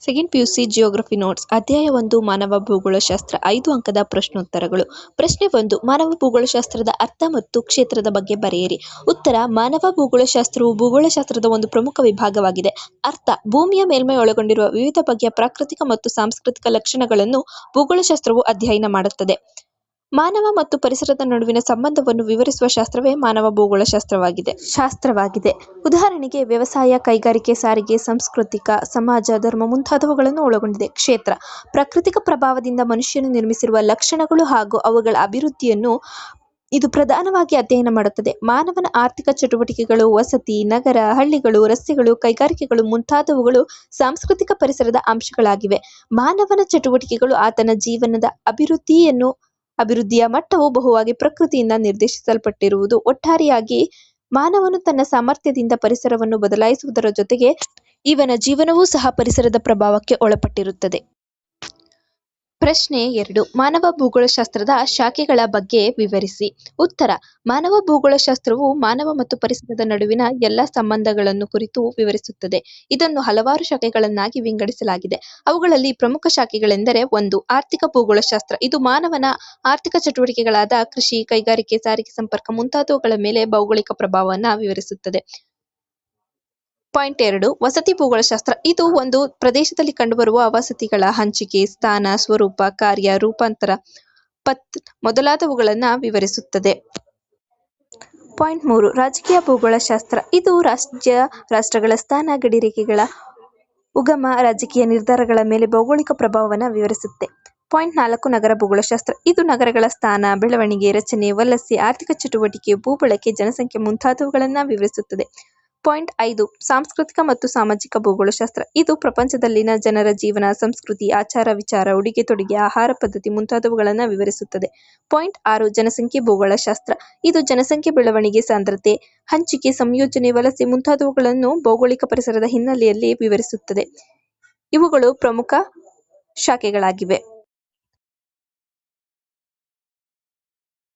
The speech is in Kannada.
ಸೆಕೆಂಡ್ ಪಿಯುಸಿ ಜಿಯೋಗ್ರಫಿ ನೋಟ್ಸ್ ಅಧ್ಯಾಯ 1 ಮಾನವ ಭೂಗೋಳಶಾಸ್ತ್ರ 5 ಅಂಕದ ಪ್ರಶ್ನೋತ್ತರಗಳು. ಪ್ರಶ್ನೆ 1. ಮಾನವ ಭೂಗೋಳಶಾಸ್ತ್ರದ ಅರ್ಥ ಮತ್ತು ಕ್ಷೇತ್ರದ ಬಗ್ಗೆ ಬರೆಯಿರಿ. ಉತ್ತರ: ಮಾನವ ಭೂಗೋಳಶಾಸ್ತ್ರವು ಭೂಗೋಳಶಾಸ್ತ್ರದ ಒಂದು ಪ್ರಮುಖ ವಿಭಾಗವಾಗಿದೆ. ಅರ್ಥ: ಭೂಮಿಯ ಮೇಲ್ಮೈ ಒಳಗೊಂಡಿರುವ ವಿವಿಧ ಬಗೆಯ ಪ್ರಾಕೃತಿಕ ಮತ್ತು ಸಾಂಸ್ಕೃತಿಕ ಲಕ್ಷಣಗಳನ್ನು ಭೂಗೋಳಶಾಸ್ತ್ರವು ಅಧ್ಯಯನ ಮಾಡುತ್ತದೆ. ಮಾನವ ಮತ್ತು ಪರಿಸರದ ನಡುವಿನ ಸಂಬಂಧವನ್ನು ವಿವರಿಸುವ ಶಾಸ್ತ್ರವೇ ಮಾನವ ಭೂಗೋಳಶಾಸ್ತ್ರವಾಗಿದೆ. ಉದಾಹರಣೆಗೆ ವ್ಯವಸಾಯ, ಕೈಗಾರಿಕೆ, ಸಾರಿಗೆ, ಸಾಂಸ್ಕೃತಿಕ, ಸಮಾಜ, ಧರ್ಮ ಮುಂತಾದವುಗಳನ್ನು ಒಳಗೊಂಡಿದೆ. ಕ್ಷೇತ್ರ: ಪ್ರಾಕೃತಿಕ ಪ್ರಭಾವದಿಂದ ಮನುಷ್ಯನು ನಿರ್ಮಿಸಿರುವ ಲಕ್ಷಣಗಳು ಹಾಗೂ ಅವುಗಳ ಅಭಿವೃದ್ಧಿಯನ್ನು ಇದು ಪ್ರಧಾನವಾಗಿ ಅಧ್ಯಯನ ಮಾಡುತ್ತದೆ. ಮಾನವನ ಆರ್ಥಿಕ ಚಟುವಟಿಕೆಗಳು, ವಸತಿ, ನಗರ, ಹಳ್ಳಿಗಳು, ರಸ್ತೆಗಳು, ಕೈಗಾರಿಕೆಗಳು ಮುಂತಾದವುಗಳು ಸಾಂಸ್ಕೃತಿಕ ಪರಿಸರದ ಅಂಶಗಳಾಗಿವೆ. ಮಾನವನ ಚಟುವಟಿಕೆಗಳು ಆತನ ಜೀವನದ ಅಭಿವೃದ್ಧಿಯ ಮಟ್ಟವು ಬಹುವಾಗಿ ಪ್ರಕೃತಿಯಿಂದ ನಿರ್ದೇಶಿಸಲ್ಪಟ್ಟಿರುವುದು. ಒಟ್ಟಾರೆಯಾಗಿ ಮಾನವನು ತನ್ನ ಸಾಮರ್ಥ್ಯದಿಂದ ಪರಿಸರವನ್ನು ಬದಲಾಯಿಸುವುದರ ಜೊತೆಗೆ ಇವನ ಜೀವನವೂ ಸಹ ಪರಿಸರದ ಪ್ರಭಾವಕ್ಕೆ ಒಳಪಟ್ಟಿರುತ್ತದೆ. ಪ್ರಶ್ನೆ 2. ಮಾನವ ಭೂಗೋಳಶಾಸ್ತ್ರದ ಶಾಖೆಗಳ ಬಗ್ಗೆ ವಿವರಿಸಿ. ಉತ್ತರ: ಮಾನವ ಭೂಗೋಳಶಾಸ್ತ್ರವು ಮಾನವ ಮತ್ತು ಪರಿಸರದ ನಡುವಿನ ಎಲ್ಲ ಸಂಬಂಧಗಳನ್ನು ಕುರಿತು ವಿವರಿಸುತ್ತದೆ. ಇದನ್ನು ಹಲವಾರು ಶಾಖೆಗಳನ್ನಾಗಿ ವಿಂಗಡಿಸಲಾಗಿದೆ. ಅವುಗಳಲ್ಲಿ ಪ್ರಮುಖ ಶಾಖೆಗಳೆಂದರೆ: 1. ಆರ್ಥಿಕ ಭೂಗೋಳಶಾಸ್ತ್ರ. ಇದು ಮಾನವನ ಆರ್ಥಿಕ ಚಟುವಟಿಕೆಗಳಾದ ಕೃಷಿ, ಕೈಗಾರಿಕೆ, ಸಾರಿಗೆ, ಸಂಪರ್ಕ ಮುಂತಾದವುಗಳ ಮೇಲೆ ಭೌಗೋಳಿಕ ಪ್ರಭಾವವನ್ನು ವಿವರಿಸುತ್ತದೆ. ಪಾಯಿಂಟ್ 2. ವಸತಿ ಭೂಗೋಳಶಾಸ್ತ್ರ. ಇದು ಒಂದು ಪ್ರದೇಶದಲ್ಲಿ ಕಂಡುಬರುವ ವಸತಿಗಳ ಹಂಚಿಕೆ, ಸ್ಥಾನ, ಸ್ವರೂಪ, ಕಾರ್ಯ, ರೂಪಾಂತರ, ಪಥ್ ಮೊದಲಾದವುಗಳನ್ನು ವಿವರಿಸುತ್ತದೆ. ಪಾಯಿಂಟ್ 3. ರಾಜಕೀಯ ಭೂಗೋಳಶಾಸ್ತ್ರ. ಇದು ರಾಷ್ಟ್ರಗಳ ಸ್ಥಾನ, ಗಡಿರೇಖೆಗಳ ಉಗಮ, ರಾಜಕೀಯ ನಿರ್ಧಾರಗಳ ಮೇಲೆ ಭೌಗೋಳಿಕ ಪ್ರಭಾವವನ್ನು ವಿವರಿಸುತ್ತೆ. ಪಾಯಿಂಟ್ 4. ನಗರ ಭೂಗೋಳಶಾಸ್ತ್ರ. ಇದು ನಗರಗಳ ಸ್ಥಾನ, ಬೆಳವಣಿಗೆ, ರಚನೆ, ವಲಸೆ, ಆರ್ಥಿಕ ಚಟುವಟಿಕೆ, ಭೂಬಳಕೆ, ಜನಸಂಖ್ಯೆ ಮುಂತಾದವುಗಳನ್ನು ವಿವರಿಸುತ್ತದೆ. ಪಾಯಿಂಟ್ 5. ಸಾಂಸ್ಕೃತಿಕ ಮತ್ತು ಸಾಮಾಜಿಕ ಭೂಗೋಳಶಾಸ್ತ್ರ. ಇದು ಪ್ರಪಂಚದಲ್ಲಿನ ಜನರ ಜೀವನ, ಸಂಸ್ಕೃತಿ, ಆಚಾರ ವಿಚಾರ, ಉಡುಗೆ ತೊಡುಗೆ, ಆಹಾರ ಪದ್ಧತಿ ಮುಂತಾದವುಗಳನ್ನು ವಿವರಿಸುತ್ತದೆ. ಪಾಯಿಂಟ್ 6. ಜನಸಂಖ್ಯೆ ಭೂಗೋಳಶಾಸ್ತ್ರ. ಇದು ಜನಸಂಖ್ಯೆ, ಬೆಳವಣಿಗೆ, ಸಾಂದ್ರತೆ, ಹಂಚಿಕೆ, ಸಂಯೋಜನೆ, ವಲಸೆ ಮುಂತಾದವುಗಳನ್ನು ಭೌಗೋಳಿಕ ಪರಿಸರದ ಹಿನ್ನೆಲೆಯಲ್ಲಿ ವಿವರಿಸುತ್ತದೆ. ಇವುಗಳು ಪ್ರಮುಖ ಶಾಖೆಗಳಾಗಿವೆ.